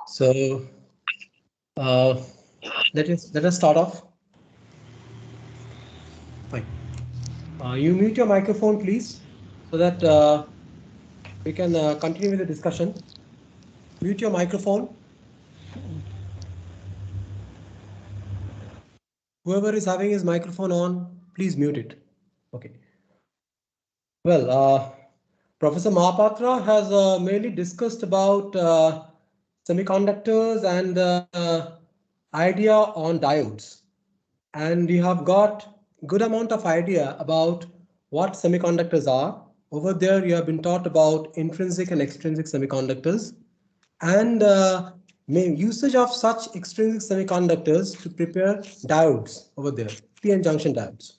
So uh, let us start off. Fine. You mute your microphone, please, so that we can continue with the discussion. Mute your microphone. Whoever is having his microphone on, please mute it. Okay. Well, Professor Mahapatra has mainly discussed about semiconductors and idea on diodes. And you have got good amount of idea about what semiconductors are. Over there, you have been taught about intrinsic and extrinsic semiconductors and usage of such extrinsic semiconductors to prepare diodes over there, PN junction diodes.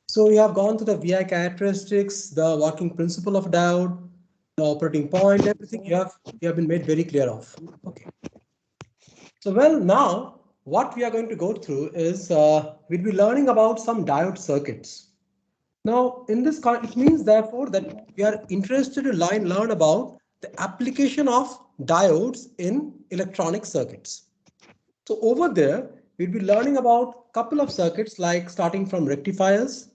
So we have gone through the VI characteristics, the working principle of diode, the operating point, everything you have been made very clear of. Okay. So well, now what we are going to go through is we'll be learning about some diode circuits. Now in this, it means therefore that we are interested to learn about the application of diodes in electronic circuits. So over there, we'll be learning about a couple of circuits like starting from rectifiers,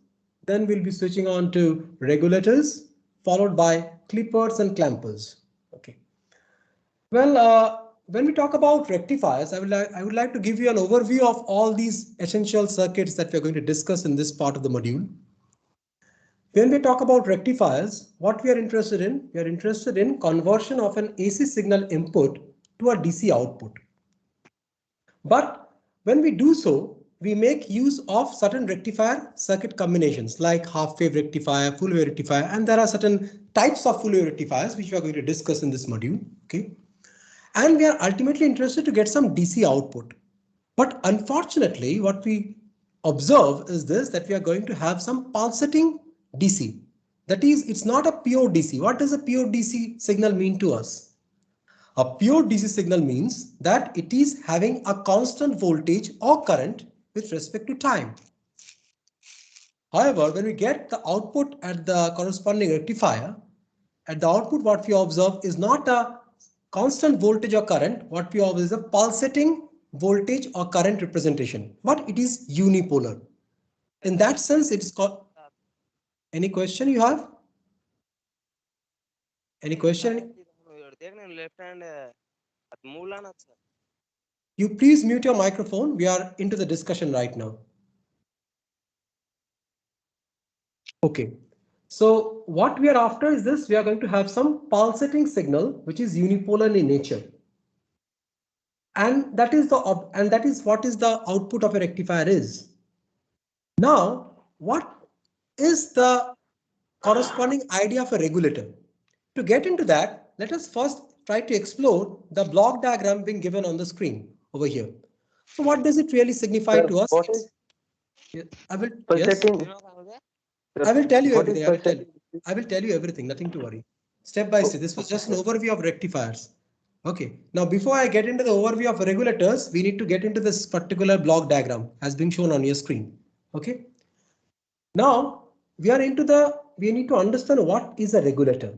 then we'll be switching on to regulators, followed by clippers and clampers. Okay. Well, when we talk about rectifiers, I would like to give you an overview of all these essential circuits that we're going to discuss in this part of the module. When we talk about rectifiers, what we are interested in? We are interested in conversion of an AC signal input to a DC output. But when we do so, we make use of certain rectifier circuit combinations like half wave rectifier, full wave rectifier, and there are certain types of full wave rectifiers which we are going to discuss in this module. Okay. And we are ultimately interested to get some DC output. But unfortunately, what we observe is this, that we are going to have some pulsating DC. That is, it's not a pure DC. What does a pure DC signal mean to us? A pure DC signal means that it is having a constant voltage or current with respect to time. However, when we get the output at the corresponding rectifier, at the output what we observe is not a constant voltage or current. What we observe is a pulsating voltage or current representation, but it is unipolar. In that sense, it is called. Any question you have? Any question? You please mute your microphone. We are into the discussion right now. Okay. So what we are after is this, we are going to have some pulsating signal which is unipolar in nature. And that is what is the output of a rectifier is. Now, what is the corresponding idea of a regulator? To get into that, let us first try to explore the block diagram being given on the screen over here. So what does it really signify to us? I will, yes. I will tell you everything. I will tell you everything. Nothing to worry. Step by step. This was just an overview of rectifiers. Okay. Now, before I get into the overview of regulators, we need to get into this particular block diagram as being shown on your screen. Okay. Now we need to understand what is a regulator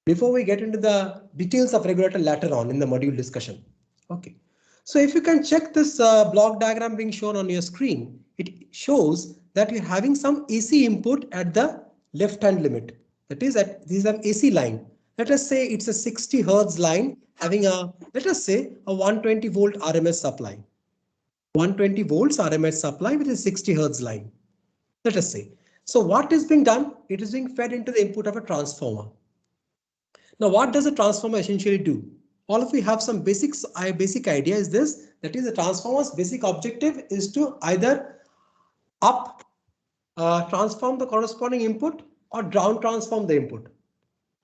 before we get into the details of regulator later on in the module discussion. Okay. So if you can check this block diagram being shown on your screen, it shows that you're having some AC input at the left hand limit. That is, that this is an AC line. Let us say it's a 60 Hertz line having let us say a 120 volt RMS supply. 120 volts RMS supply with a 60 Hertz line. Let us say. So what is being done? It is being fed into the input of a transformer. Now, what does a transformer essentially do? All of you have some basic idea is this, that is, the transformer's basic objective is to either up transform the corresponding input or down transform the input.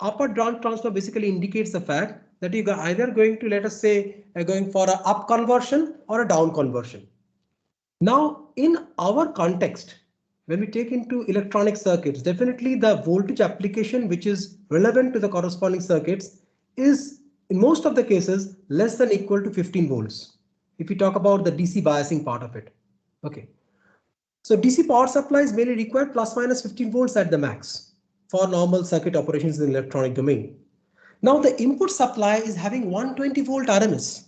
Up or down transform basically indicates the fact that you are either going to, let us say, going for a up conversion or a down conversion. Now, in our context, when we take into electronic circuits, definitely the voltage application which is relevant to the corresponding circuits is in most of the cases less than equal to 15 volts. If we talk about the DC biasing part of it. Okay. So DC power supplies mainly require plus minus 15 volts at the max for normal circuit operations in the electronic domain. Now the input supply is having 120 volt RMS.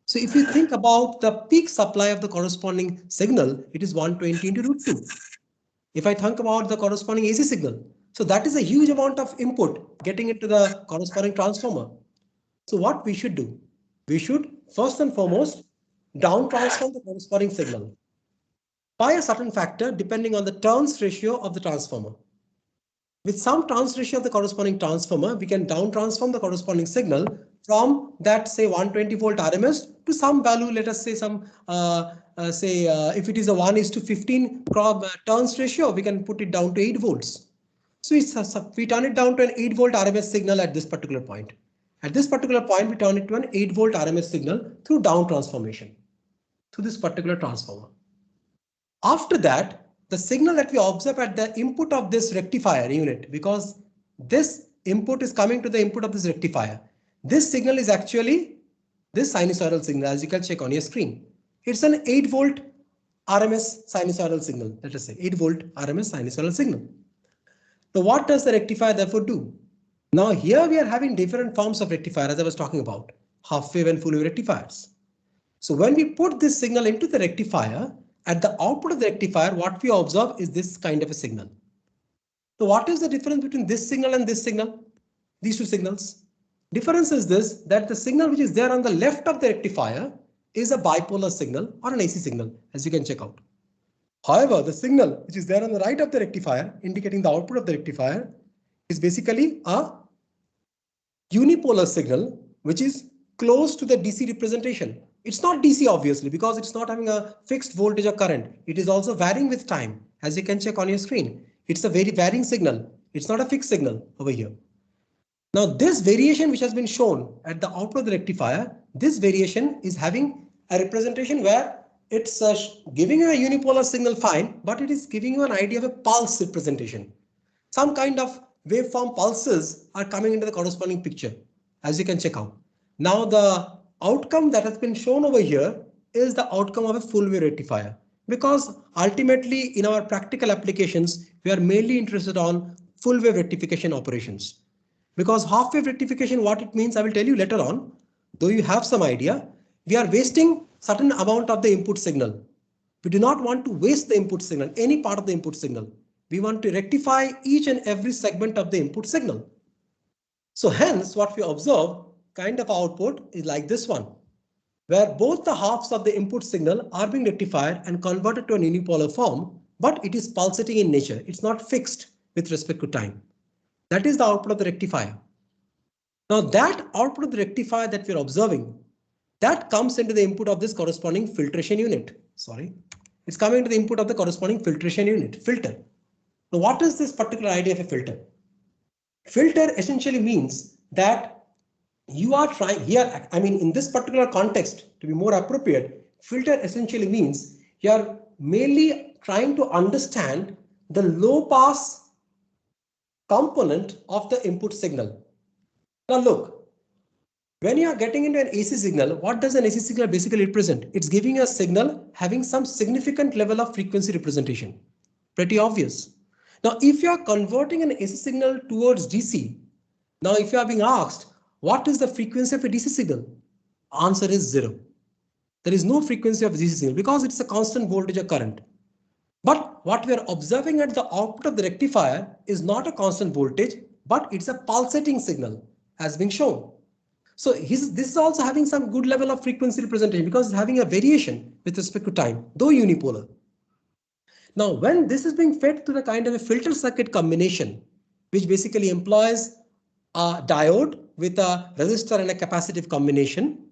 So if you think about the peak supply of the corresponding signal, it is 120 into root 2. If I think about the corresponding AC signal, so that is a huge amount of input getting into the corresponding transformer. So what we should do? We should first and foremost down transform the corresponding signal by a certain factor depending on the turns ratio of the transformer. With some turns ratio of the corresponding transformer, we can down transform the corresponding signal from that say 120 volt RMS to some value. Let us say some if it is a 1:15 turns ratio, we can put it down to 8 volts. So we turn it down to an 8 volt RMS signal at this particular point. At this particular point, we turn it to an 8 volt RMS signal through down transformation through this particular transformer. After that, the signal that we observe at the input of this rectifier unit, because this input is coming to the input of this rectifier. This signal is actually this sinusoidal signal, as you can check on your screen. It's an 8 volt RMS sinusoidal signal. Let us say 8 volt RMS sinusoidal signal. So what does the rectifier therefore do? Now here we are having different forms of rectifier, as I was talking about, half wave and full wave rectifiers. So when we put this signal into the rectifier, at the output of the rectifier, what we observe is this kind of a signal. So what is the difference between this signal and this signal? These two signals. Difference is this, that the signal which is there on the left of the rectifier is a bipolar signal or an AC signal, as you can check out. However, the signal which is there on the right of the rectifier, indicating the output of the rectifier, is basically a unipolar signal, which is close to the DC representation. It's not DC obviously because it's not having a fixed voltage or current. It is also varying with time, as you can check on your screen. It's a very varying signal. It's not a fixed signal over here. Now this variation which has been shown at the output of the rectifier, this variation is having a representation where it's giving you a unipolar signal fine, but it is giving you an idea of a pulse representation. Some kind of waveform pulses are coming into the corresponding picture, as you can check out. Now the outcome that has been shown over here is the outcome of a full wave rectifier, because ultimately in our practical applications, we are mainly interested on full wave rectification operations. Because half wave rectification, what it means, I will tell you later on, though you have some idea, we are wasting certain amount of the input signal. We do not want to waste the input signal, any part of the input signal. We want to rectify each and every segment of the input signal. So hence what we observe kind of output is like this one, where both the halves of the input signal are being rectified and converted to an unipolar form, but it is pulsating in nature. It's not fixed with respect to time. That is the output of the rectifier. Now that output of the rectifier that we're observing, that comes into the input of this corresponding filtration unit. Sorry, it's coming to the input of the corresponding filtration unit, filter. Now what is this particular idea of a filter? Filter essentially means that you are trying here, I mean in this particular context, to be more appropriate, filter essentially means you are mainly trying to understand the low pass component of the input signal. Now look, when you are getting into an AC signal, what does an AC signal basically represent? It's giving a signal having some significant level of frequency representation. Pretty obvious. Now, if you are converting an AC signal towards DC, now if you are being asked, what is the frequency of a DC signal? Answer is 0. There is no frequency of DC signal because it's a constant voltage or current. But what we are observing at the output of the rectifier is not a constant voltage, but it's a pulsating signal, as been shown. So this is also having some good level of frequency representation because it's having a variation with respect to time, though unipolar. Now, when this is being fed to the kind of a filter circuit combination, which basically employs a diode with a resistor and a capacitive combination,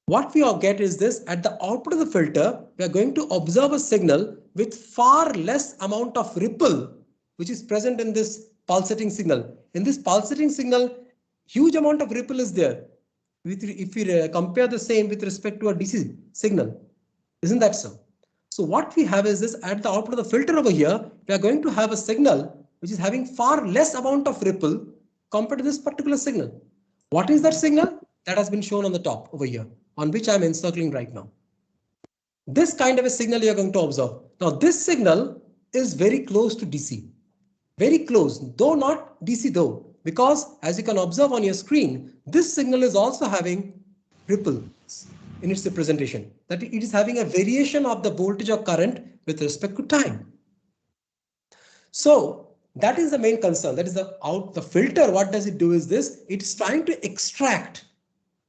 what we all get is this: at the output of the filter, we are going to observe a signal with far less amount of ripple, which is present in this pulsating signal. In this pulsating signal, huge amount of ripple is there. If we compare the same with respect to a DC signal, isn't that so? So what we have is this: at the output of the filter over here, we are going to have a signal which is having far less amount of ripple compared to this particular signal. What is that signal? That has been shown on the top over here, on which I'm encircling right now. This kind of a signal you are going to observe. Now this signal is very close to DC. Very close, though not DC though. Because as you can observe on your screen, this signal is also having ripples in its representation, that it is having a variation of the voltage or current with respect to time. So that is the main concern. That is the filter. What does it do is this? It's trying to extract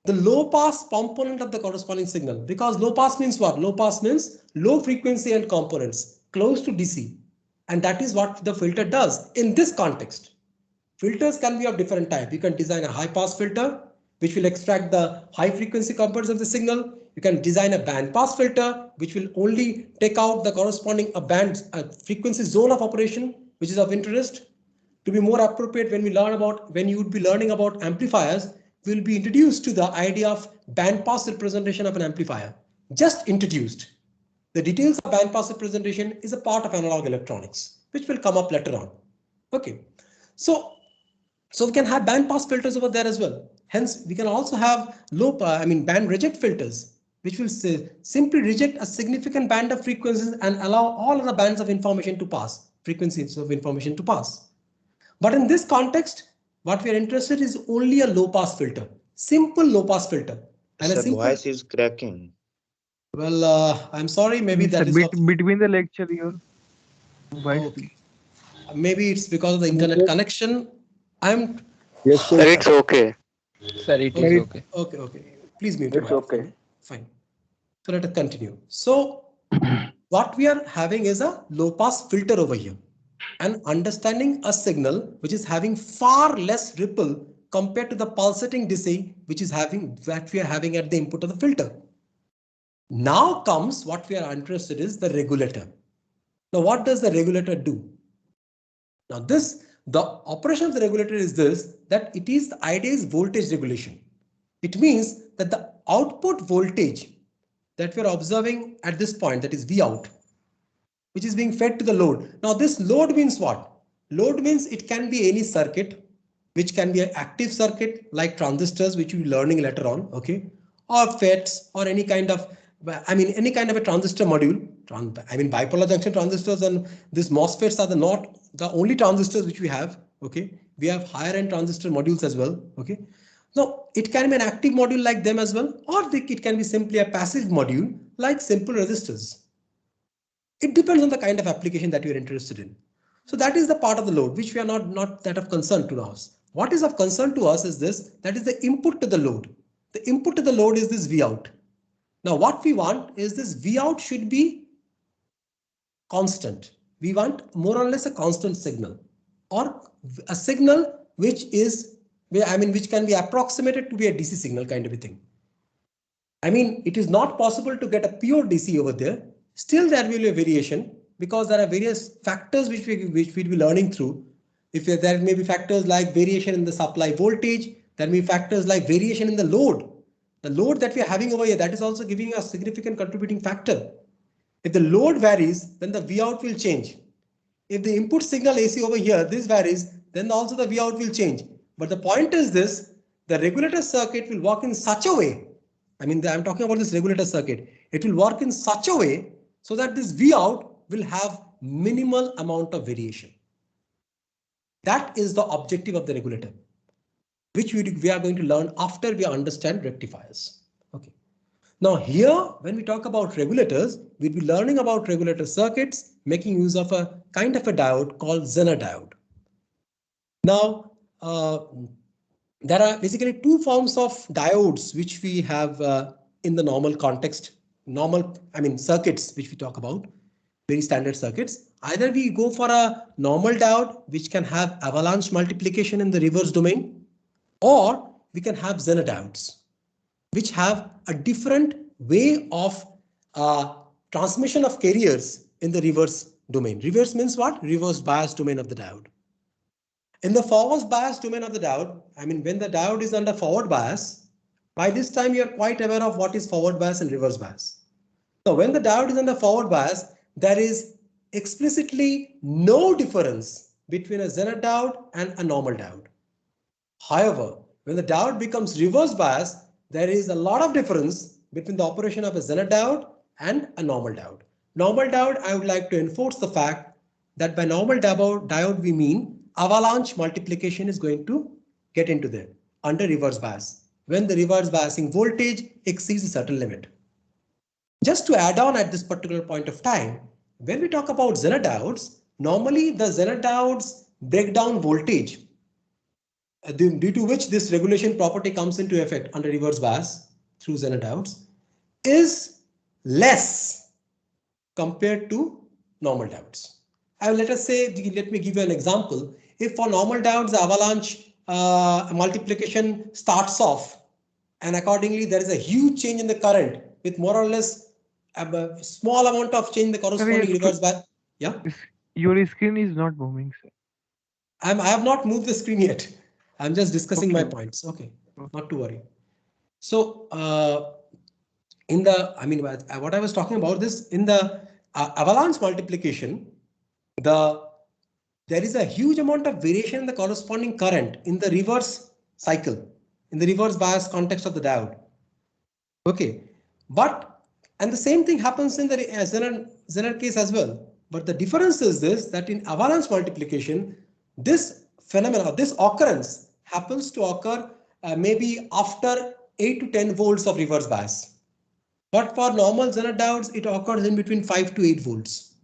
the low pass component of the corresponding signal, because low pass means what? Low pass means low frequency and components close to DC. And that is what the filter does in this context. Filters can be of different type. You can design a high pass filter, which will extract the high frequency components of the signal. You can design a band pass filter, which will only take out the corresponding frequency zone of operation, which is of interest. To be more appropriate, when you would be learning about amplifiers, we will be introduced to the idea of band pass representation of an amplifier. Just introduced. The details of band pass representation is a part of analog electronics, which will come up later on. Okay, so we can have band pass filters over there as well. Hence, we can also have band reject filters, which will simply reject a significant band of frequencies and allow all of the bands of information to pass, frequencies of information to pass. But in this context, what we are interested in is only a low pass filter, simple low pass filter. And Sir, voice is cracking. Well, I'm sorry, maybe that is between the lecture your voice. Okay. Maybe it's because of the internet connection. Yes, Sir, sir. it's okay. Sir, it is okay. Okay. Please mute. It's okay. Fine. So let us continue. So what we are having is a low pass filter over here, and understanding a signal which is having far less ripple compared to the pulsating DC, which is having that we are having at the input of the filter. Now comes what we are interested is the regulator. Now, what does the regulator do? Now the operation of the regulator is this, that it is the idea is voltage regulation. It means that the output voltage that we are observing at this point, that is V out, which is being fed to the load. Now this load means what? Load means it can be any circuit, which can be an active circuit like transistors, which we'll be learning later on, okay, or FETs, or any kind of a transistor module. Bipolar junction transistors and these MOSFETs are not the only transistors which we have. Okay, we have higher end transistor modules as well. Okay, now it can be an active module like them as well, or it can be simply a passive module like simple resistors. It depends on the kind of application that you are interested in. So that is the part of the load which we are not that of concern to us. What is of concern to us is this, that is the input to the load. The input to the load is this V out. Now what we want is this V out should be constant. We want more or less a constant signal, or a signal which can be approximated to be a DC signal kind of a thing. It is not possible to get a pure DC over there. Still there will be a variation, because there are various factors which we'll be learning through. There may be factors like variation in the supply voltage, there may be factors like variation in the load. The load that we are having over here, that is also giving a significant contributing factor. If the load varies, then the V out will change. If the input signal AC over here, this varies, then also the V out will change. But the point is this, the regulator circuit will work in such a way. I'm talking about this regulator circuit. It will work in such a way so that this V out will have minimal amount of variation. That is the objective of the regulator, which we are going to learn after we understand rectifiers. Okay. Now here, when we talk about regulators, we'll be learning about regulator circuits, making use of a kind of a diode called Zener diode. Now, there are basically two forms of diodes which we have in the normal context, circuits which we talk about, very standard circuits. Either we go for a normal diode which can have avalanche multiplication in the reverse domain, or we can have Zener diodes which have a different way of transmission of carriers in the reverse domain. Reverse means what? Reverse bias domain of the diode. In the forward bias domain of the diode, when the diode is under forward bias, by this time you are quite aware of what is forward bias and reverse bias. So when the diode is under forward bias, there is explicitly no difference between a Zener diode and a normal diode. However, when the diode becomes reverse bias, there is a lot of difference between the operation of a Zener diode and a normal diode. Normal diode, I would like to enforce the fact that by normal diode we mean avalanche multiplication is going to get into there under reverse bias when the reverse biasing voltage exceeds a certain limit. Just to add on at this particular point of time, when we talk about Zener diodes, normally the Zener diodes breakdown voltage due to which this regulation property comes into effect under reverse bias through Zener diodes is less compared to normal diodes. Let us say, let me give you an example. If for normal diodes the avalanche multiplication starts off and accordingly there is a huge change in the current with more or less a small amount of change in the corresponding reverse bias. Yeah. Your screen is not moving, sir. I have not moved the screen yet. I'm just discussing my Okay. points. Okay, not to worry. So in the, I mean, what I was talking about this in the avalanche multiplication, there is a huge amount of variation in the corresponding current in the reverse cycle, in the reverse bias context of the diode. Okay, but and the same thing happens in the Zener case as well. But the difference is this, that in avalanche multiplication, this phenomena, this occurrence happens to occur maybe after 8 to 10 volts of reverse bias. But for normal Zener diodes, it occurs in between 5 to 8 volts.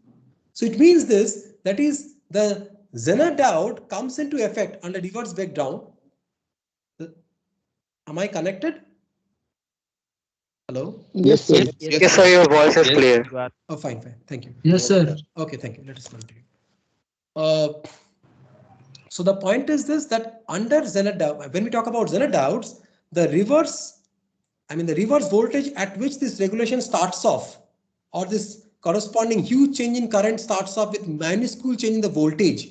So it means this, that is the Zener diode comes into effect under reverse breakdown. Am I connected? Hello? Yes, sir. Yes, sir, your voice is clear. Oh, fine. Thank you. Yes, sir. Okay, thank you. Let us continue. So the point is this, that under Zener diode, when we talk about Zener diodes, the reverse voltage at which this regulation starts off, or this corresponding huge change in current starts off with minuscule change in the voltage.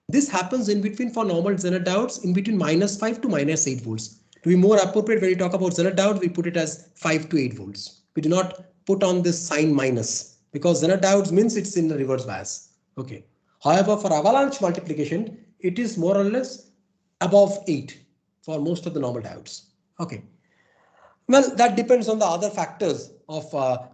This happens in between for normal Zener diodes in between -5 to -8 volts. To be more appropriate, when we talk about Zener diode, we put it as 5 to 8 volts. We do not put on this sign minus because Zener diodes means it's in the reverse bias. Okay. However, for avalanche multiplication, it is more or less above 8 for most of the normal diodes. Okay. Well, that depends on the other factors of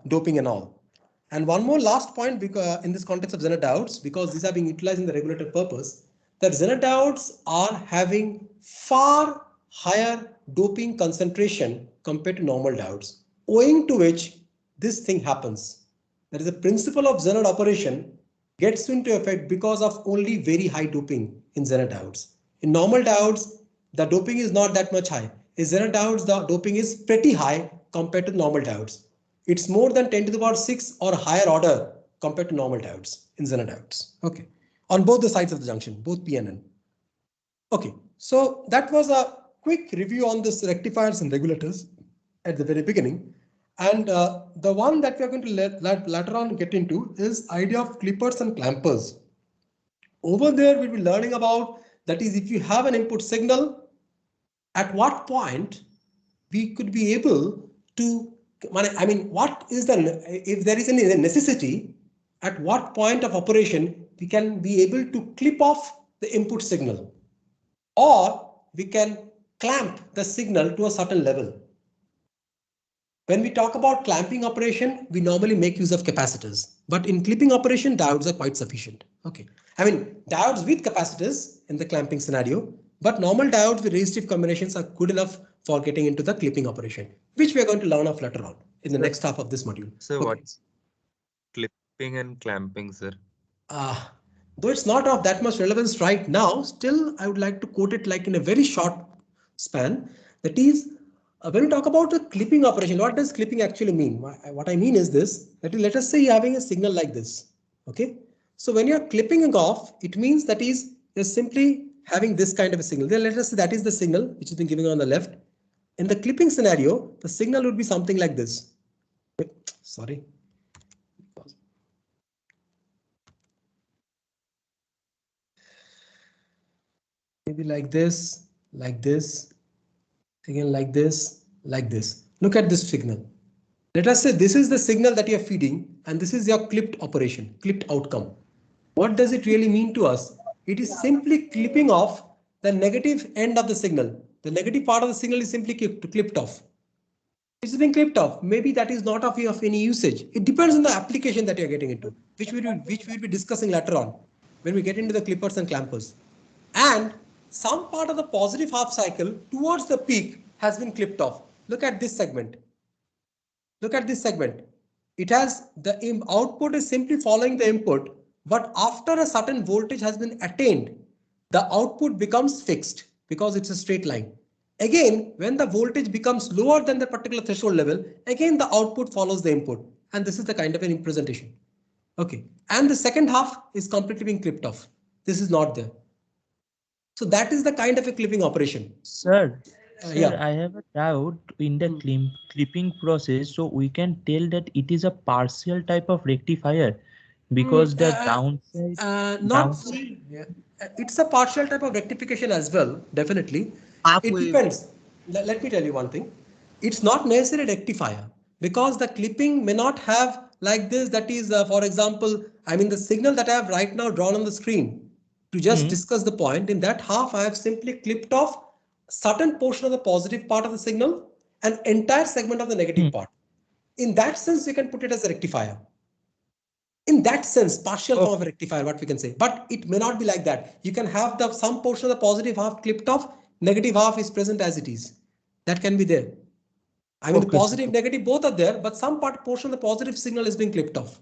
doping and all. And one more last point, because in this context of Zener diodes, because these are being utilized in the regulator purpose, that Zener diodes are having far higher doping concentration compared to normal diodes, owing to which this thing happens. That is, the principle of Zener operation gets into effect because of only very high doping in Zener diodes. In normal diodes, the doping is not that much high. In Zener diodes, the doping is pretty high compared to normal diodes. It's more than 10 to the power 6 or higher order compared to normal diodes in Zener diodes. Okay, on both the sides of the junction, both P and N. Okay, so that was a quick review on this rectifiers and regulators at the very beginning. And the one that we are going to later on get into is idea of clippers and clampers. Over there, we'll be learning about, that is, if you have an input signal, at what point we could be able to, I mean, what is the, if there is any necessity, at what point of operation we can be able to clip off the input signal, or we can clamp the signal to a certain level. When we talk about clamping operation, we normally make use of capacitors, but in clipping operation, diodes are quite sufficient. Okay, I mean, diodes with capacitors in the clamping scenario, but normal diodes with resistive combinations are good enough for getting into the clipping operation, which we are going to learn of later on in the next half of this module. So what's clipping and clamping, sir? Though it's not of that much relevance right now, still I would like to quote it like in a very short span. That is, when we talk about the clipping operation, what does clipping actually mean? What I mean is this, that is, let us say you're having a signal like this. Okay, so when you're clipping it off, it means that is you're simply having this kind of a signal. Then let us say that is the signal which has been given on the left. In the clipping scenario, the signal would be something like this. Sorry. Maybe like this, again like this, like this. Look at this signal. Let us say this is the signal that you're feeding and this is your clipped operation, clipped outcome. What does it really mean to us? It is simply clipping off the negative end of the signal. The negative part of the signal is simply clipped off. It's been clipped off. Maybe that is not of any usage. It depends on the application that you're getting into, which we'll be discussing later on when we get into the clippers and clampers. and some part of the positive half cycle towards the peak has been clipped off. Look at this segment. Look at this segment. It has the output is simply following the input, but after a certain voltage has been attained, the output becomes fixed because it's a straight line. Again, when the voltage becomes lower than the particular threshold level, again the output follows the input, and this is the kind of an representation. Okay, and the second half is completely being clipped off. This is not there. So that is the kind of a clipping operation. Sir, Yeah. I have a doubt in the clipping process. So we can tell that it is a partial type of rectifier because the downside. Not fully. Yeah. It's a partial type of rectification as well, definitely. It depends. Let me tell you one thing. It's not necessarily a rectifier because the clipping may not have like this. That is, for example, I mean the signal that I have right now drawn on the screen. To just discuss the point, in that half I have simply clipped off certain portion of the positive part of the signal and entire segment of the negative part. In that sense, you can put it as a rectifier. In that sense, partial form of rectifier, what we can say, but it may not be like that. You can have the some portion of the positive half clipped off, negative half is present as it is. That can be there. I mean, the positive, negative, both are there, but some portion of the positive signal is being clipped off.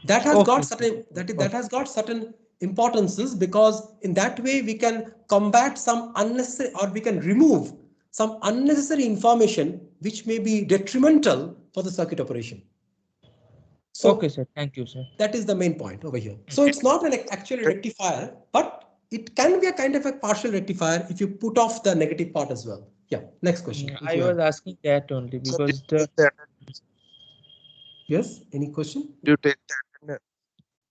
That has got certain that has got certain importances because in that way we can combat some unnecessary or we can remove some unnecessary information which may be detrimental for the circuit operation. So, okay, sir. Thank you, sir. That is the main point over here. So it's not an actual rectifier, but it can be a kind of a partial rectifier if you put off the negative part as well. Yeah. Next question. I was asking that only because Yes. Any question? You take that.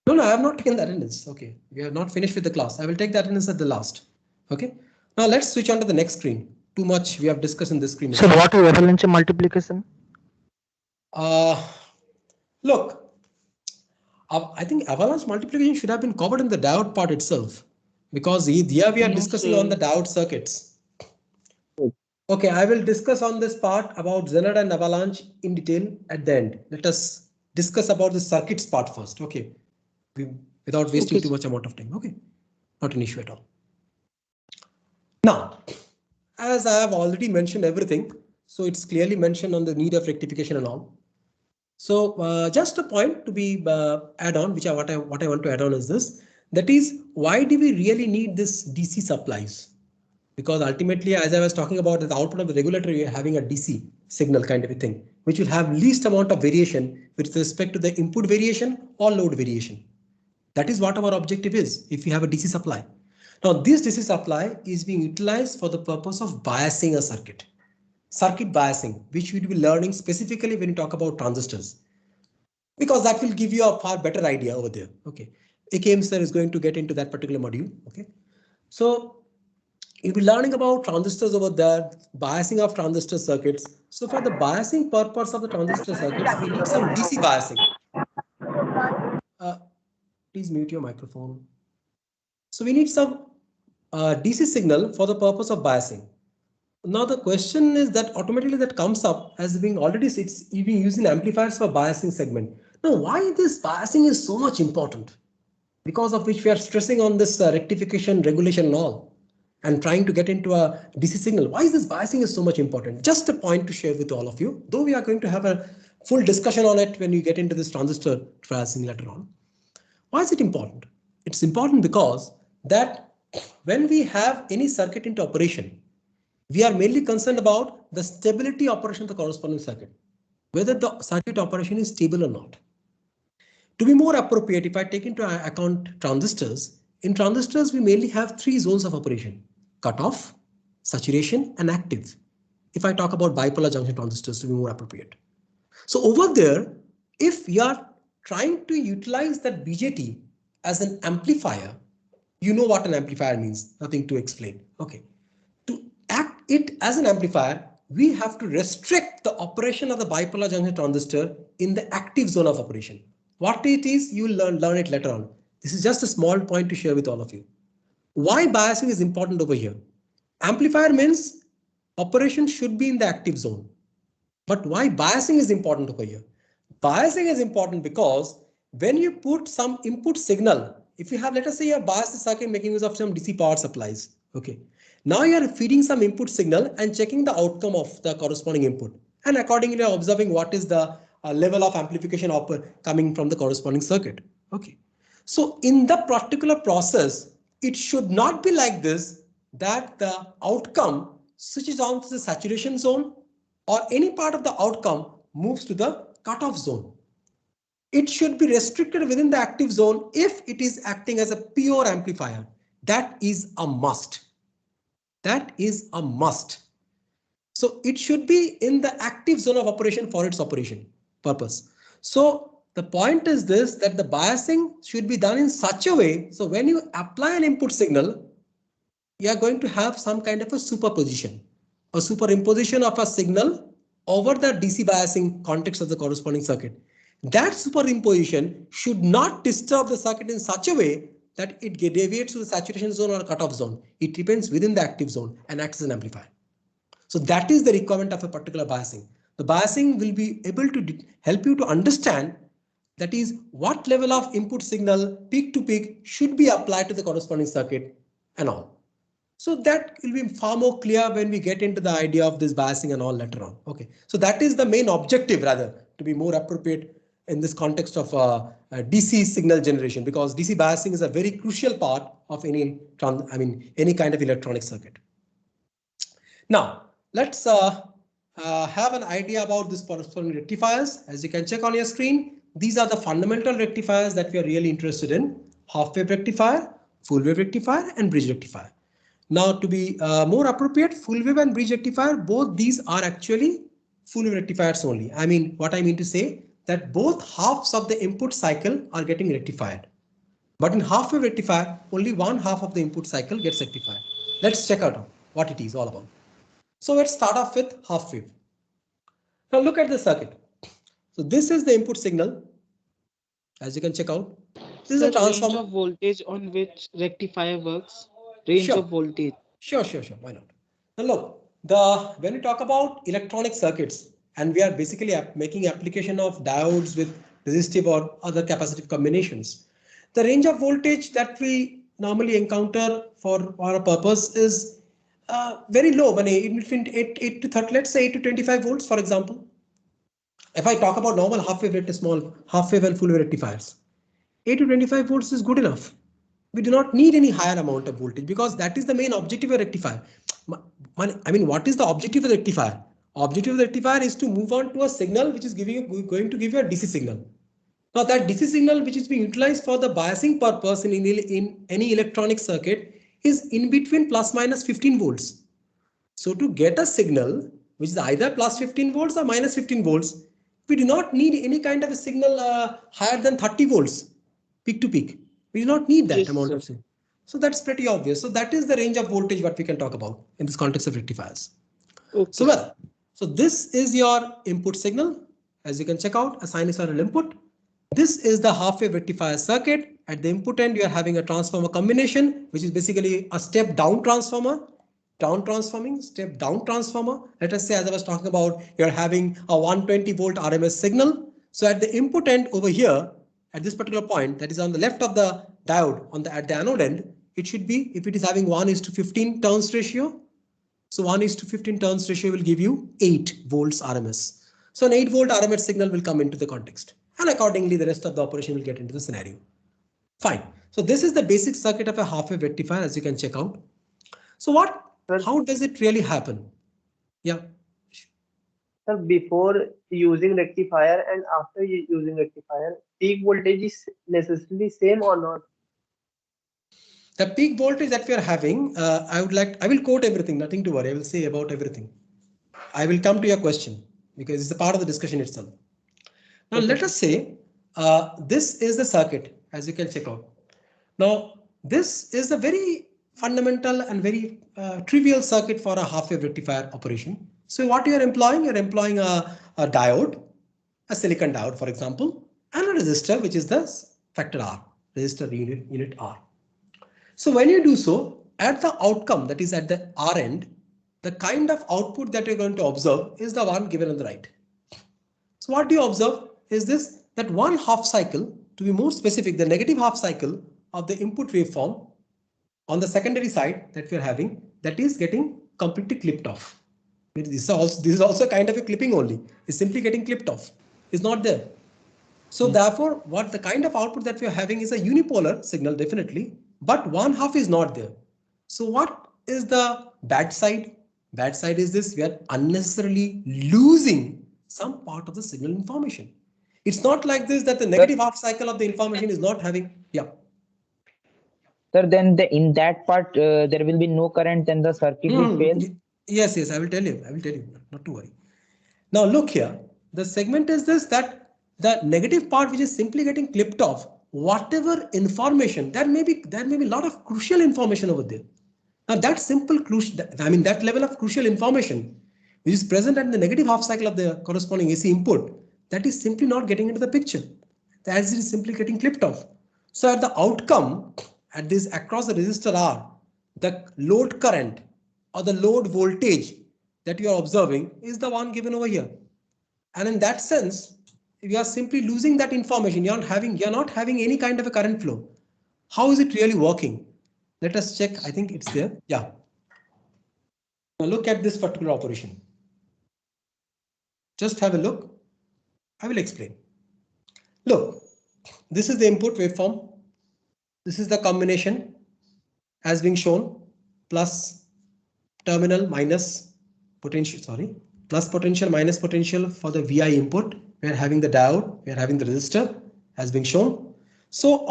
No, I have not taken the attendance. Okay. We are not finished with the class. I will take the attendance at the last. Okay. Now let's switch on to the next screen. Too much we have discussed in this screen. So what is avalanche multiplication? Look, I think avalanche multiplication should have been covered in the diode part itself because here we are discussing on the diode circuits. Okay, I will discuss on this part about Zener and avalanche in detail at the end. Let us discuss about the circuits part first. Okay, without wasting too much amount of time. Okay, not an issue at all. Now, as I have already mentioned everything, so it's clearly mentioned on the need of rectification and all. So just a point to be add on, which what I want to add on is this. That is, why do we really need this DC supplies? Because ultimately, as I was talking about the output of the regulator, you're having a DC signal kind of a thing, which will have least amount of variation with respect to the input variation or load variation. That is what our objective is if we have a DC supply. Now, this DC supply is being utilized for the purpose of biasing a circuit. Circuit biasing, which we will be learning specifically when you talk about transistors, because that will give you a far better idea over there. Okay, AKM sir is going to get into that particular module. Okay, so you'll be learning about transistors over there, biasing of transistor circuits. So for the biasing purpose of the transistor circuits, we need some DC biasing. Please mute your microphone. So we need some DC signal for the purpose of biasing. Now the question is that automatically that comes up as being already it's being used in amplifiers for biasing segment. Now why this biasing is so much important? Because of which we are stressing on this rectification, regulation and all, and trying to get into a DC signal. Why is this biasing is so much important? Just a point to share with all of you, though we are going to have a full discussion on it when you get into this transistor biasing later on. Why is it important? It's important because that when we have any circuit into operation, we are mainly concerned about the stability operation of the corresponding circuit, whether the circuit operation is stable or not. To be more appropriate, if I take into account transistors, in transistors we mainly have three zones of operation: cutoff, saturation, and active. If I talk about bipolar junction transistors to be more appropriate. So over there, if we are trying to utilize that BJT as an amplifier, you know what an amplifier means, nothing to explain. Okay. To act it as an amplifier, we have to restrict the operation of the bipolar junction transistor in the active zone of operation. What it is, you will learn it later on. This is just a small point to share with all of you. Why biasing is important over here? Amplifier means operation should be in the active zone. But why biasing is important over here? Biasing is important because when you put some input signal if you have, let us say you have biased the circuit making use of some DC power supplies. Okay. Now you are feeding some input signal and checking the outcome of the corresponding input. And accordingly observing what is the level of amplification coming from the corresponding circuit. Okay. So in the particular process, it should not be like this, that the outcome switches on to the saturation zone or any part of the outcome moves to the cutoff zone. It should be restricted within the active zone if it is acting as a pure amplifier. That is a must. That is a must. So it should be in the active zone of operation for its operation purpose. So the point is this, that the biasing should be done in such a way. So when you apply an input signal, you are going to have some kind of a superposition, a superimposition of a signal over the DC biasing context of the corresponding circuit. That superimposition should not disturb the circuit in such a way that it deviates to the saturation zone or cutoff zone. It remains within the active zone and acts as an amplifier. So that is the requirement of a particular biasing. The biasing will be able to help you to understand, that is, what level of input signal peak to peak should be applied to the corresponding circuit and all. So that will be far more clear when we get into the idea of this biasing and all later on. Okay, so that is the main objective, rather, to be more appropriate in this context of DC signal generation, because DC biasing is a very crucial part of any kind of electronic circuit. Now let's have an idea about this corresponding rectifiers. As you can check on your screen, these are the fundamental rectifiers that we are really interested in: half wave rectifier, full wave rectifier, and bridge rectifier. Now, to be more appropriate, full wave and bridge rectifier, both these are actually full wave rectifiers only. I mean, what I mean to say, that both halves of the input cycle are getting rectified. But in half wave rectifier, only one half of the input cycle gets rectified. Let's check out what it is all about. So let's start off with half wave. Now look at the circuit. So this is the input signal. As you can check out, this is a transformer. Range of voltage on which rectifier works. Range of voltage. Sure. Why not? Now look, when we talk about electronic circuits, and we are basically making application of diodes with resistive or other capacitive combinations, the range of voltage that we normally encounter for our purpose is very low, in between 8 to 30, let's say 8 to 25 volts, for example. If I talk about normal half wave, small half wave and full wave rectifiers, 8 to 25 volts is good enough. We do not need any higher amount of voltage, because that is the main objective of rectifier. I mean, what is the objective of the rectifier? Objective of the rectifier is to move on to a signal which is going to give you a DC signal. Now that DC signal which is being utilized for the biasing purpose in any electronic circuit is in between plus minus 15 volts. So to get a signal which is either plus 15 volts or minus 15 volts, we do not need any kind of a signal higher than 30 volts peak to peak. We do not need that amount of signal. So that's pretty obvious. So that is the range of voltage what we can talk about in this context of rectifiers. Okay. So this is your input signal. As you can check out, a sinusoidal input. This is the half wave rectifier circuit. At the input end, you are having a transformer combination, which is basically a step down transformer, step down transformer. Let us say, as I was talking about, you're having a 120 volt RMS signal. So at the input end over here, at this particular point, that is on the left of the diode at the anode end, it should be, if it is having 1:15 turns ratio. So 1:15 turns ratio will give you 8 volts RMS. So an 8 volt RMS signal will come into the context, and accordingly the rest of the operation will get into the scenario. Fine. So this is the basic circuit of a half wave rectifier, as you can check out. So how does it really happen? Yeah. Sir, before using rectifier and after using rectifier, peak voltage is necessarily same or not? The peak voltage that we are having, I will quote everything, nothing to worry. I will say about everything. I will come to your question because it's a part of the discussion itself. Now let us say this is the circuit, as you can check out. Now this is a very fundamental and very trivial circuit for a half wave rectifier operation. So what you are employing a diode, a silicon diode, for example, and a resistor, which is the factor R, resistor unit R. So when you do so, at the outcome, that is at the R end, the kind of output that you're going to observe is the one given on the right. So what do you observe is this, that one half cycle, to be more specific, the negative half cycle of the input waveform on the secondary side that we are having, that is getting completely clipped off. This is also kind of a clipping only. It's simply getting clipped off. It's not there. So therefore, what the kind of output that we are having is a unipolar signal, definitely, but one half is not there. So what is the bad side? Bad side is this: we are unnecessarily losing some part of the signal information. It's not like this that the negative half cycle of the information is not having. Yeah. Sir, then in that part, there will be no current, then the circuit will fail. Yes, I will tell you. Not to worry. Now look here. The segment is this, that the negative part which is simply getting clipped off. Whatever information, there may be a lot of crucial information over there. Now that simple that level of crucial information which is present at the negative half cycle of the corresponding AC input, that is simply not getting into the picture. As it is simply getting clipped off. So at the outcome, at this across the resistor R, the load current or the load voltage that you are observing is the one given over here. And in that sense, we are simply losing that information. You're not having any kind of a current flow. How is it really working? Let us check. I think it's there. Yeah. Now look at this particular operation. Just have a look. I will explain. Look, this is the input waveform. This is the combination as being shown, plus terminal minus potential, plus potential minus potential for the VI input. We are having the diode, we are having the resistor as being shown. So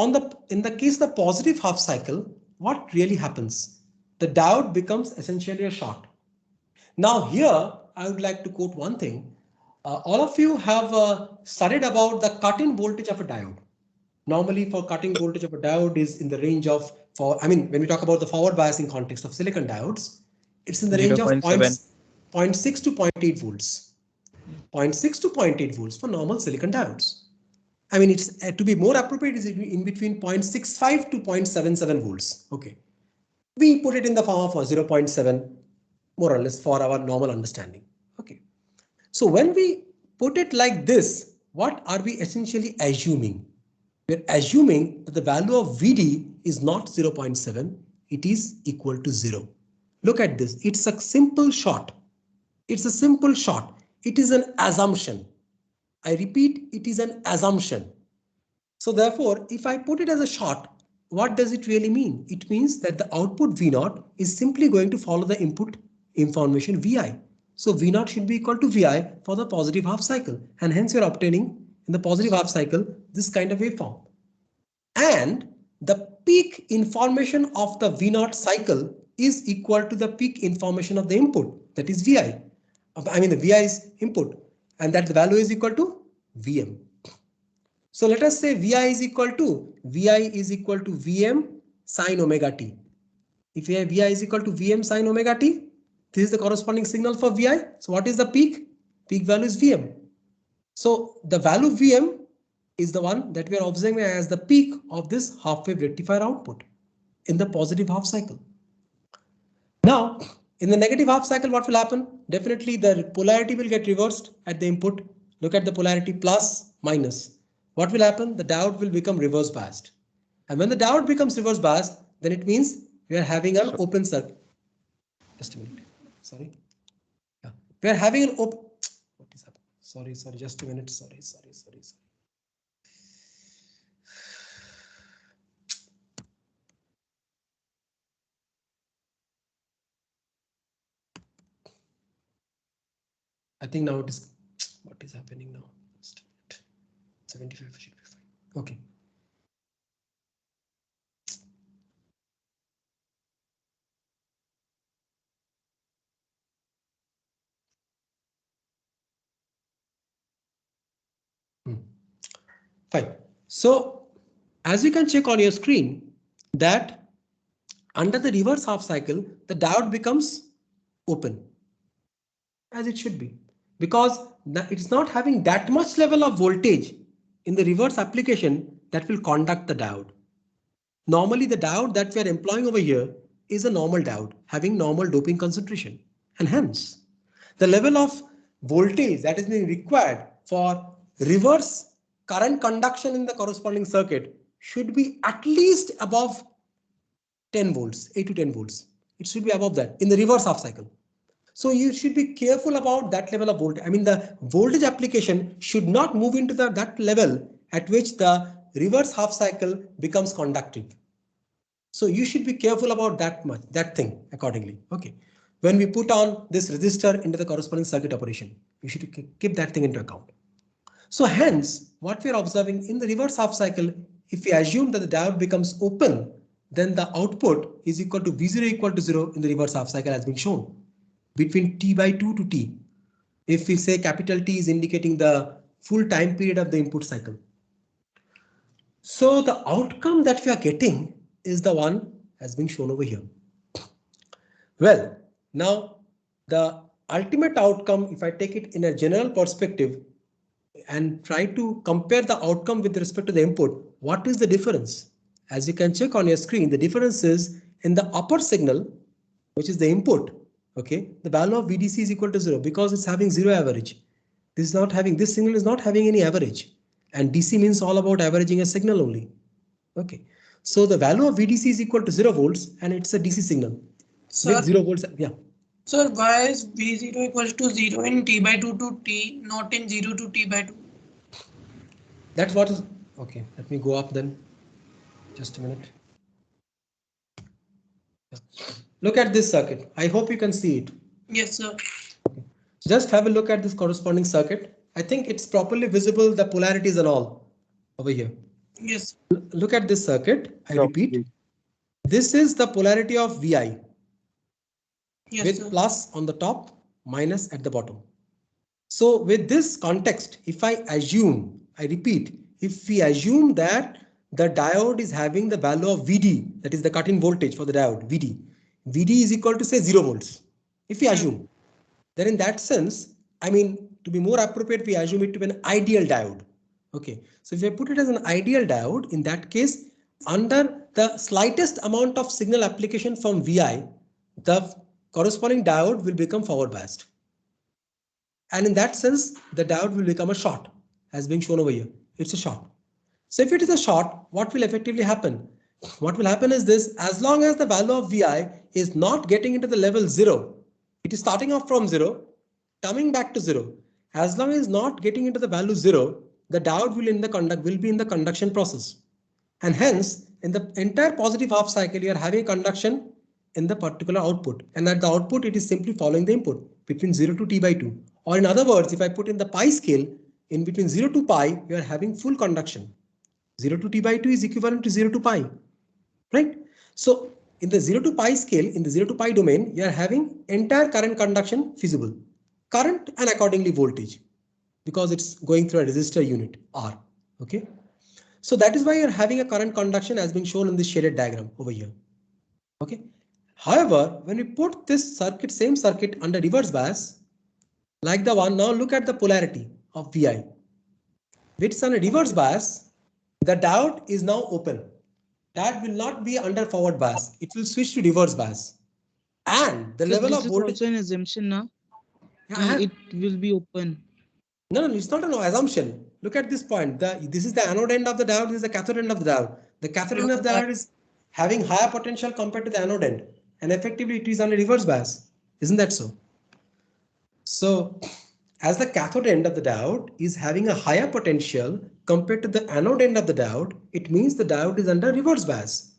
in the case of the positive half cycle, what really happens? The diode becomes essentially a short. Now here I would like to quote one thing. All of you have studied about the cut-in voltage of a diode. Normally for cutting voltage of a diode is in the range of, when we talk about the forward biasing context of silicon diodes, it's in the range of 0.6 to 0.8 volts. 0.6 to 0.8 volts for normal silicon diodes. It's to be more appropriate is in between 0.65 to 0.77 volts. Okay. We put it in the form of 0.7 more or less for our normal understanding. Okay. So when we put it like this, what are we essentially assuming? We're assuming that the value of VD is not 0.7, it is equal to 0. Look at this, it's a simple short. It's a simple short. It is an assumption. I repeat, it is an assumption. So therefore, if I put it as a short, what does it really mean? It means that the output V0 is simply going to follow the input information Vi. So V0 should be equal to Vi for the positive half cycle, and hence you're obtaining in the positive half cycle this kind of waveform. And the peak information of the V0 cycle is equal to the peak information of the input, that is Vi. The Vi is input, and that the value is equal to Vm. So let us say Vi is equal to Vm sine omega t. If Vi is equal to Vm sine omega t, this is the corresponding signal for Vi. So what is the peak? Peak value is Vm. So the value Vm is the one that we are observing as the peak of this half wave rectifier output in the positive half cycle. Now, in the negative half cycle, what will happen? Definitely the polarity will get reversed at the input. Look at the polarity plus minus. What will happen? The diode will become reverse biased. And when the diode becomes reverse biased, then it means we are having an open circuit. Just a minute. Sorry. Yeah. We are having an open. What is happening? Sorry. Just a minute. Sorry. I think now it is. What is happening now? 75 should be fine. Okay. Fine. So as you can check on your screen that under the reverse half cycle, the diode becomes open as it should be, because it's not having that much level of voltage in the reverse application that will conduct the diode. Normally the diode that we are employing over here is a normal diode having normal doping concentration, and hence the level of voltage that is being required for reverse current conduction in the corresponding circuit should be at least above 10 volts, 8 to 10 volts. It should be above that in the reverse half cycle. So you should be careful about that level of voltage. I mean, the voltage application should not move into that level at which the reverse half cycle becomes conductive. So you should be careful about that thing accordingly. Okay. When we put on this resistor into the corresponding circuit operation, you should keep that thing into account. So hence, what we are observing in the reverse half cycle, if we assume that the diode becomes open, then the output is equal to V0 equal to 0 in the reverse half cycle as being shown between T/2 to T. If we say capital T is indicating the full time period of the input cycle. So the outcome that we are getting is the one as being shown over here. Well, now the ultimate outcome, if I take it in a general perspective and try to compare the outcome with respect to the input, what is the difference? As you can check on your screen, the difference is in the upper signal, which is the input. Okay, the value of VDC is equal to 0 because it's having 0 average. This signal is not having any average, and DC means all about averaging a signal only. Okay, so the value of VDC is equal to 0 volts and it's a DC signal. Sir, with 0 volts. Yeah. Sir, why is V0 equals to 0 in T/2 to T, not in 0 to T/2? That's what is okay. Let me go up then. Just a minute. Look at this circuit. I hope you can see it. Yes, sir. Okay. Just have a look at this corresponding circuit. I think it's properly visible, the polarities and all over here. Yes. Look at this circuit. I repeat. This is the polarity of VI. Yes, with sir. Plus on the top, minus at the bottom. So with this context, if I assume, I repeat, if we assume that the diode is having the value of VD, that is the cut-in voltage for the diode, VD. VD is equal to say 0 volts. If we assume, then in that sense, I mean, to be more appropriate, we assume it to be an ideal diode. Okay, so if I put it as an ideal diode, in that case, under the slightest amount of signal application from VI, the corresponding diode will become forward biased. And in that sense, the diode will become a short, as being shown over here. It's a short. So if it is a short, what will effectively happen? What will happen is this: as long as the value of VI is not getting into the level 0, it is starting off from 0, coming back to 0. As long as it's not getting into the value 0, the diode will be in the conduction process. And hence, in the entire positive half cycle, you are having conduction in the particular output. And at the output, it is simply following the input between 0 to T/2. Or in other words, if I put in the pi scale, in between 0 to pi, you are having full conduction. 0 to T/2 is equivalent to 0 to pi, right? So in the 0 to pi scale, in the 0 to pi domain, you are having entire current conduction feasible. Current and accordingly voltage, because it's going through a resistor unit R. Okay. So that is why you're having a current conduction as being shown in this shaded diagram over here. Okay. However, when we put this circuit, same circuit under reverse bias, like the one, now look at the polarity of VI. Which is on a reverse bias, the diode is now open. That will not be under forward bias. It will switch to reverse bias. And the level of voltage. This is also an assumption now. Yeah, It will be open. No, it's not an assumption. Look at this point. This is the anode end of the diode. This is the cathode end of the diode. The cathode end of the diode is having higher potential compared to the anode end, and effectively it is on a reverse bias. Isn't that so? So, as the cathode end of the diode is having a higher potential compared to the anode end of the diode, it means the diode is under reverse bias.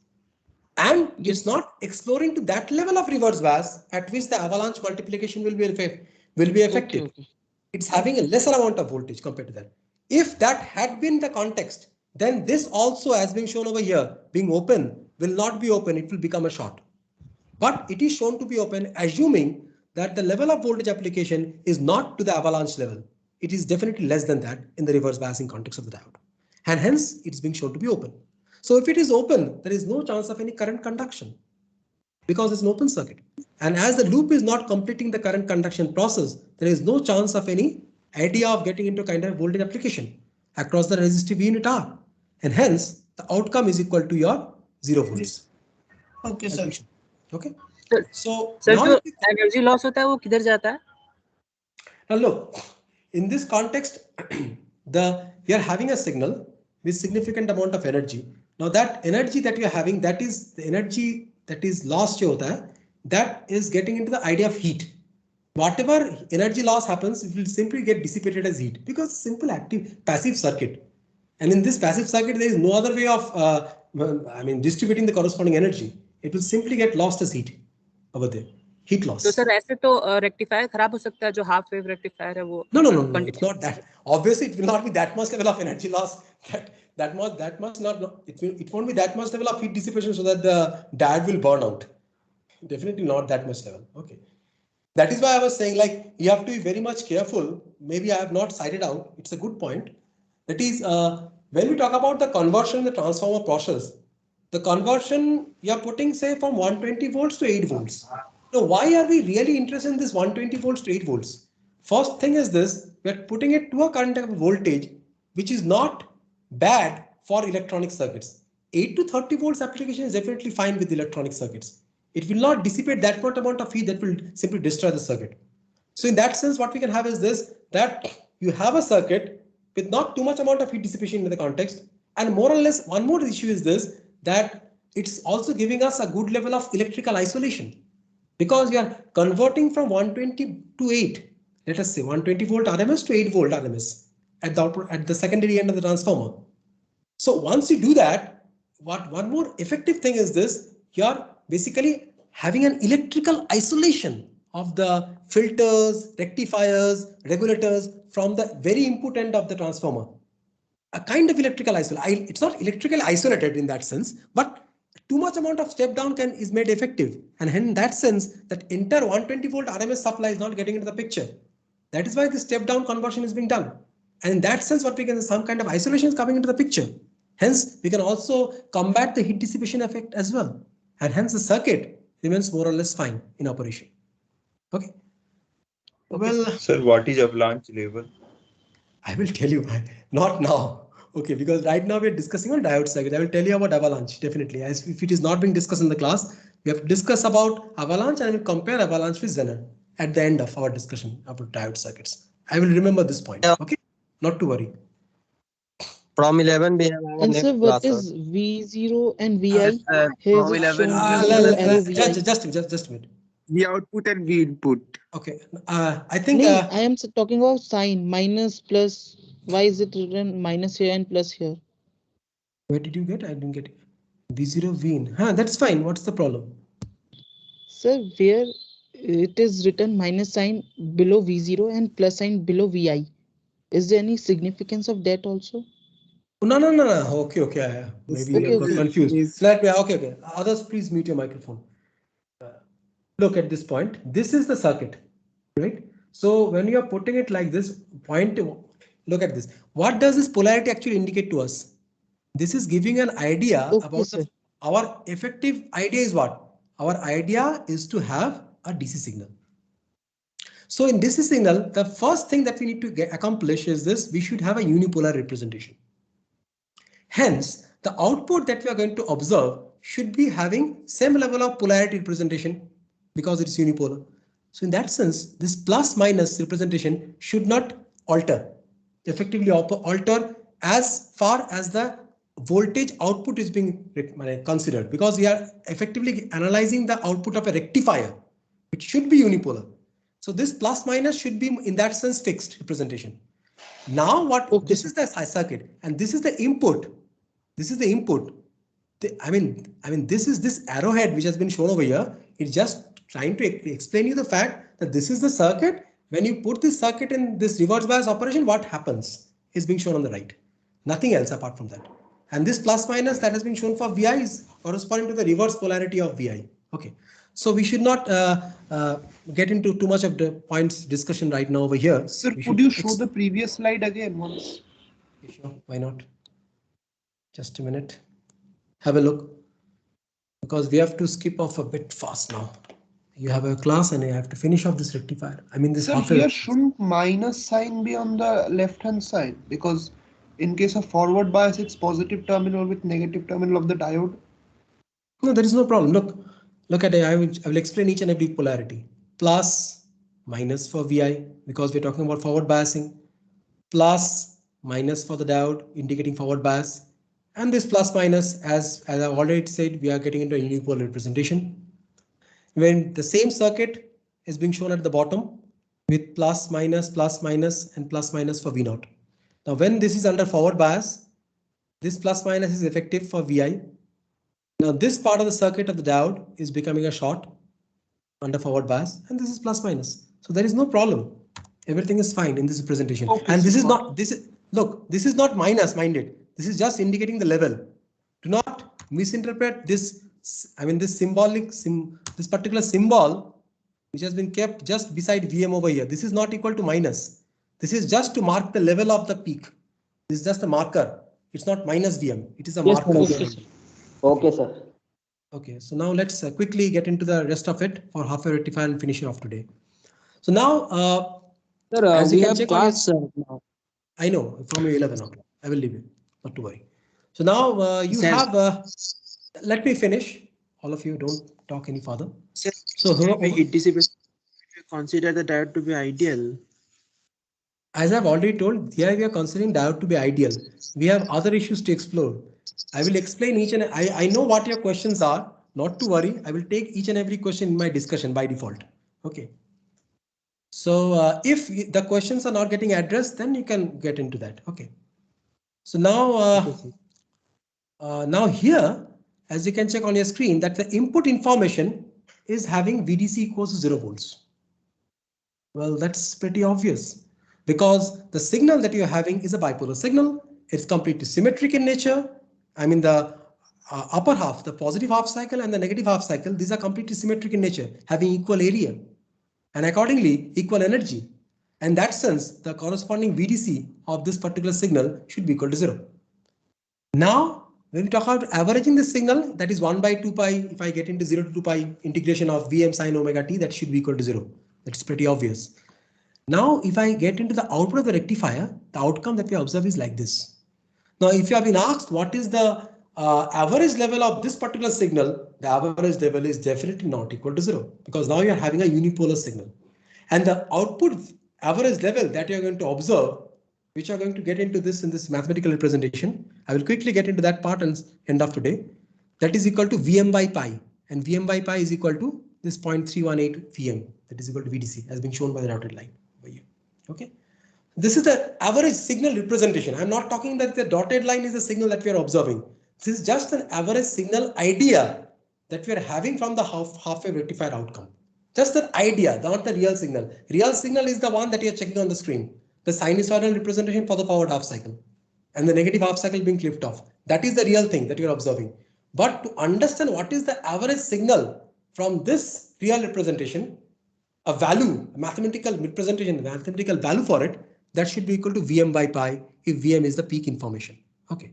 And it's not exploring to that level of reverse bias at which the avalanche multiplication will be effective. Okay. It's having a lesser amount of voltage compared to that. If that had been the context, then this also, as being shown over here, being open, will not be open. It will become a short. But it is shown to be open, assuming that the level of voltage application is not to the avalanche level. It is definitely less than that in the reverse biasing context of the diode. And hence, it's being shown to be open. So if it is open, there is no chance of any current conduction because it's an open circuit. And as the loop is not completing the current conduction process, there is no chance of any idea of getting into kind of voltage application across the resistive unit R. And hence, the outcome is equal to your 0 volts. Okay, sir. Okay. So Sir, now जो energy loss होता है वो किधर जाता है? Now look, in this context, we are having a signal with significant amount of energy. Now that energy that you're having, that is the energy that is lost jo hota hai, that is getting into the idea of heat. Whatever energy loss happens, it will simply get dissipated as heat because simple active passive circuit. And in this passive circuit, there is no other way of distributing the corresponding energy. It will simply get lost as heat over there. Heat loss. तो sir ऐसे तो rectifier खराब हो सकता है जो half wave rectifier है वो. No, it's not that. Obviously, it will not be that much level of energy loss. That much not. It won't be that much level of heat dissipation so that the diode will burn out. Definitely not that much level. Okay. That is why I was saying, like, you have to be very much careful. Maybe I have not cited out. It's a good point. That is, when we talk about the conversion in the transformer process, the conversion you are putting, say, from 120 volts to 8 volts. Now, why are we really interested in this 120 volts to 8 volts? First thing is this, we are putting it to a current of voltage, which is not bad for electronic circuits. 8 to 30 volts application is definitely fine with electronic circuits. It will not dissipate that much amount of heat that will simply destroy the circuit. So in that sense, what we can have is this, that you have a circuit with not too much amount of heat dissipation in the context. And more or less, one more issue is this, that it's also giving us a good level of electrical isolation. Because we are converting from 120 to 8, let us say 120 volt RMS to 8 volt RMS at the output, at the secondary end of the transformer. So once you do that, one more effective thing is this, you're basically having an electrical isolation of the filters, rectifiers, regulators from the very input end of the transformer. A kind of electrical isolation. It's not electrically isolated in that sense, but too much amount of step down is made effective, and in that sense that entire 120 volt RMS supply is not getting into the picture. That is why the step down conversion is being done, and in that sense what we can, some kind of isolation is coming into the picture. Hence we can also combat the heat dissipation effect as well, and hence the circuit remains more or less fine in operation. Okay. Well, sir, what is avalanche level? I will tell you, not now. Okay, because right now we are discussing on diode circuit. I will tell you about avalanche definitely. As if it is not being discussed in the class, we have to discuss about avalanche and I will compare avalanche with Zener at the end of our discussion about diode circuits. I will remember this point. Okay, not to worry. From 11 we have our And next sir, what class. is V0 and VI? Here From is 11 shown V0 arrow VI. Just a minute. V output and V input. Okay, I think No, I am talking about sign minus plus. Why is it written minus here and plus here? Where did you get? I didn't get it. V0 V in. That's fine. What's the problem? Sir, where it is written minus sign below V0 and plus sign below VI. Is there any significance of that also? No. Okay. Maybe I got confused. Okay. Others, please mute your microphone. Look at this point. This is the circuit, right? So when you are putting it like this, look at this. What does this polarity actually indicate to us? This is giving an idea about our effective idea is what? Our idea is to have a DC signal. So in DC signal, the first thing that we need to accomplish is this, we should have a unipolar representation. Hence, the output that we are going to observe should be having same level of polarity representation because it's unipolar. So in that sense, this plus minus representation should not alter, effectively alter as far as the voltage output is being considered, because we are effectively analyzing the output of a rectifier, which should be unipolar. So this plus minus should be in that sense fixed representation. Now what this is the circuit and this is the input. This is the input. I mean this is this arrowhead which has been shown over here. It's just trying to explain you the fact that this is the circuit. When you put this circuit in this reverse bias operation, what happens is being shown on the right. Nothing else apart from that. And this plus minus that has been shown for VI is corresponding to the reverse polarity of VI. Okay, so we should not get into too much of the points discussion right now over here. Sir, could you show the previous slide again once? Sure, why not? Just a minute. Have a look, because we have to skip off a bit fast now. You have a class and you have to finish off this rectifier. I mean this. Sir, here shouldn't minus sign be on the left hand side, because in case of forward bias, it's positive terminal with negative terminal of the diode. No, there is no problem. Look at it. I will explain each and every polarity. Plus, minus for VI, because we're talking about forward biasing. Plus, minus for the diode, indicating forward bias. And this plus minus, as I've already said, we are getting into a unipolar representation. When the same circuit is being shown at the bottom with plus minus and plus minus for V0. Now when this is under forward bias, this plus minus is effective for Vi. Now this part of the circuit of the diode is becoming a short under forward bias, and this is plus minus. So there is no problem. Everything is fine in this representation. Okay, and this so is not this is look, this is not minus minded. This is just indicating the level. Do not misinterpret this. I mean this this particular symbol which has been kept just beside Vm over here. This is not equal to minus. This is just to mark the level of the peak. This is just a marker. It's not minus Vm. It is a Yes, marker. okay, sir. Okay, sir. Okay, so now let's quickly get into the rest of it for half a rectifier and finish it off today. So now, Sir, as you we can have check class on your, I know from your 11 o'clock. I will leave you, not to worry. So now you Sir. have. Let me finish. All of you don't talk any further. Sir, So it dissipates. If you consider the diode to be ideal. As I've already told, here we are considering diode to be ideal. We have other issues to explore. I will explain each and I know what your questions are. Not to worry. I will take each and every question in my discussion by default. Okay. So if the questions are not getting addressed, then you can get into that. Okay. So now, now here, as you can check on your screen, that the input information is having VDC equals to 0 volts. Well, that's pretty obvious because the signal that you're having is a bipolar signal. It's completely symmetric in nature. I mean, the upper half, the positive half cycle and the negative half cycle, these are completely symmetric in nature, having equal area and accordingly equal energy. In that sense, the corresponding VDC of this particular signal should be equal to 0. Now, when we talk about averaging the signal, that is 1 by 2 pi. If I get into 0 to 2 pi integration of Vm sine omega t, that should be equal to 0. That's pretty obvious. Now, if I get into the output of the rectifier, the outcome that we observe is like this. Now, if you have been asked what is the average level of this particular signal, the average level is definitely not equal to 0 because now you are having a unipolar signal. And the output average level that you are going to observe, which are going to get into this in this mathematical representation. I will quickly get into that part and end of today. That is equal to Vm by pi, and Vm by pi is equal to this 0.318 Vm. That is equal to VDC, has been shown by the dotted line over here. Okay. This is the average signal representation. I'm not talking that the dotted line is the signal that we are observing. This is just an average signal idea that we are having from the half-wave rectifier outcome. Just an idea, not the real signal. Real signal is the one that you are checking on the screen. The sinusoidal representation for the forward half cycle and the negative half cycle being clipped off. That is the real thing that you are observing. But to understand what is the average signal from this real representation, a value, a mathematical representation, mathematical value for it, that should be equal to Vm by pi if Vm is the peak information. Okay,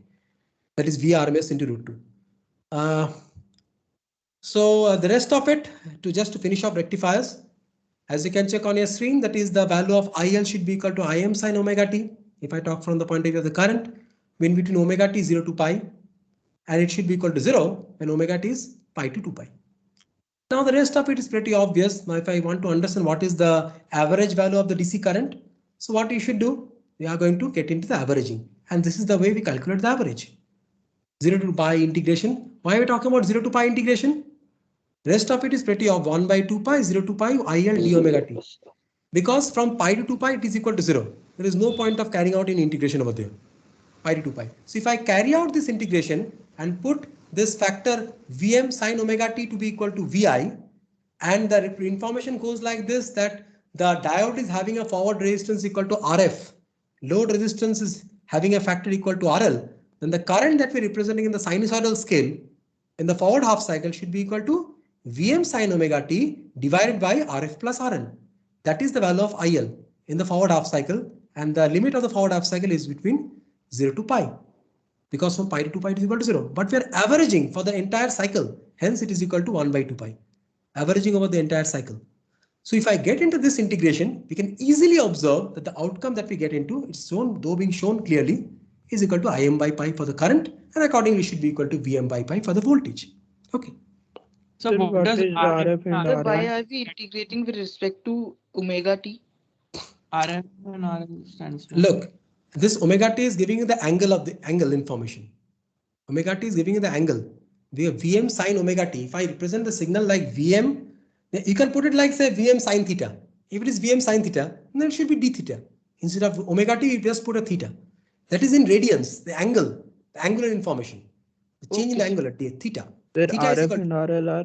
that is Vrms into root 2. So the rest of it, just to finish off rectifiers, as you can check on your screen, that is the value of IL should be equal to Im sin omega t. If I talk from the point of view of the current, when between omega t 0 to pi, and it should be equal to 0 when omega t is pi to 2 pi. Now the rest of it is pretty obvious. Now if I want to understand what is the average value of the DC current, so what you should do, we are going to get into the averaging, and this is the way we calculate the average. 0 to pi integration. Why are we talking about 0 to pi integration? Rest of it is pretty of 1 by 2 pi, 0 to pi, IL d omega t. Because from pi to 2 pi, it is equal to 0. There is no point of carrying out any integration over there. Pi to 2 pi. So if I carry out this integration and put this factor Vm sin omega t to be equal to Vi, and the information goes like this, that the diode is having a forward resistance equal to Rf, load resistance is having a factor equal to RL, then the current that we're representing in the sinusoidal scale in the forward half cycle should be equal to Vm sin omega t divided by Rf plus RL. That is the value of IL in the forward half cycle, and the limit of the forward half cycle is between 0 to pi, because from pi to 2 pi it is equal to 0. But we are averaging for the entire cycle, hence it is equal to 1 by 2 pi, averaging over the entire cycle. So if I get into this integration, we can easily observe that the outcome that we get into, it's shown, though being shown clearly, is equal to Im by pi for the current, and accordingly should be equal to Vm by pi for the voltage. Okay. So what does RF and Sir, why RL? are we integrating with respect to omega t? RF and RL stands for? Look, this omega t is giving you the angle information. Omega t is giving you the angle. We have Vm sine omega t. If I represent the signal like Vm, you can put it like say Vm sine theta. If it is Vm sine theta, then it should be d theta. Instead of omega t, you just put a theta. That is in radians, the angle, the angular information. The change in the angle at theta. Where Theta is RF equal and to RL are?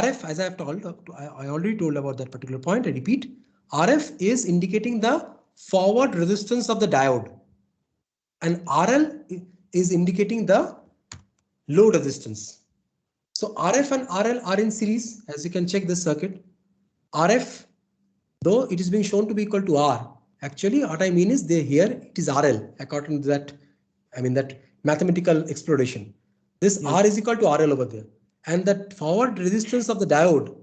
RF, as I have told, I already told about that particular point. I repeat, RF is indicating the forward resistance of the diode, and RL is indicating the load resistance. So RF and RL are in series, as you can check this circuit. RF, though it is being shown to be equal to R, actually what I mean is here it is RL according to that, that mathematical exploration. This R is equal to RL over there, and the forward resistance of the diode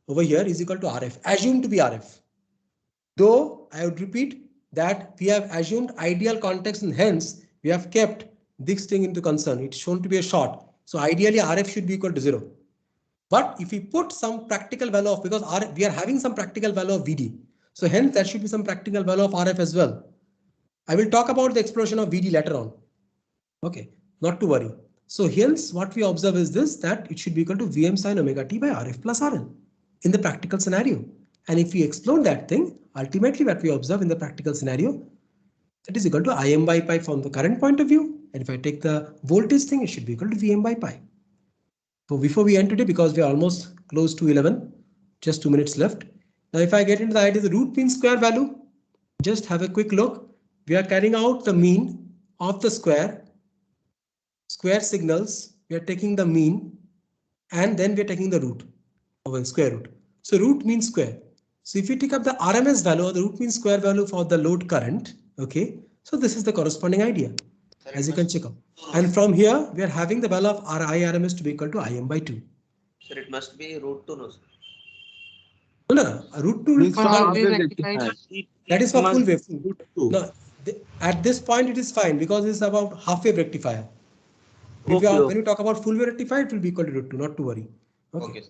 over here is equal to RF, assumed to be RF. Though I would repeat that we have assumed ideal context, and hence we have kept this thing into concern. It's shown to be a short. So ideally RF should be equal to 0. But if we put some practical value of, because we are having some practical value of VD, so hence there should be some practical value of RF as well. I will talk about the explosion of VD later on. Okay, not to worry. So hence what we observe is this, that it should be equal to Vm sine omega t by RF plus RL in the practical scenario. And if we explore that thing, ultimately what we observe in the practical scenario, that is equal to Im by pi from the current point of view. And if I take the voltage thing, it should be equal to Vm by pi. So before we end today, because we are almost close to 11, just 2 minutes left. Now if I get into the idea of the root mean square value, just have a quick look. We are carrying out the mean of the square signals. We are taking the mean and then we are taking the root over the square root. So root means square. So if you take up the RMS value or the root mean square value for the load current, okay, so this is the corresponding idea, as you can check out. And from here we are having the value of RMS to be equal to Im by 2. Sir, it must be root 2, no, sir? No, root 2 For half wave rectifier. that is for full wave. No, At this point it is fine because it's about half wave rectifier. When you talk about full wave rectifier, it will be equal to root 2, not to worry. Okay.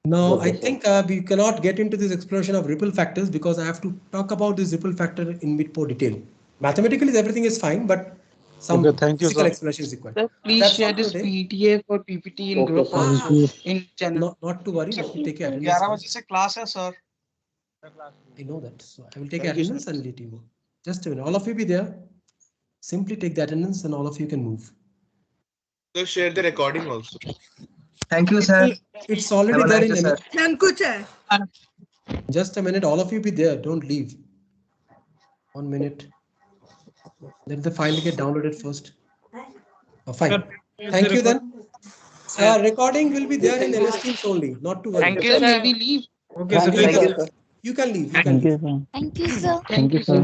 Now I think we cannot get into this exploration of ripple factors because I have to talk about this ripple factor in bit more detail. Mathematically everything is fine, but some physical explanation is required. Sir, please share this PTA for PPT in group also in channel. Not to worry, let me take your attendance. class hai, sir. I know that, so I will take attendance and let you go. Just a minute, all of you be there. Simply take the attendance and all of you can move. So share the recording also. thank you, sir. It's already there in sir. Just a minute, all of you be there, don't leave. 1 minute. Let the file get downloaded first. Oh, fine. Thank you then. Recording will be there in MS Teams only, not to worry. Thank you, sir. May we leave? Okay, sir. Thank you. You can leave. Thank you, sir. Thank you, sir. Thank you, sir.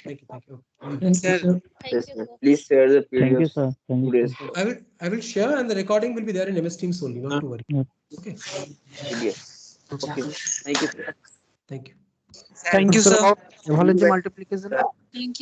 Thank you. Sir, Please share the Thank you, PDF. sir. Thank you, sir. I will share, and the recording will be there in MS Teams only, not to worry. Okay. PDF. Okay. Thank you, sir. Thank you. thank you, sir. Apology multiplication. Thank you.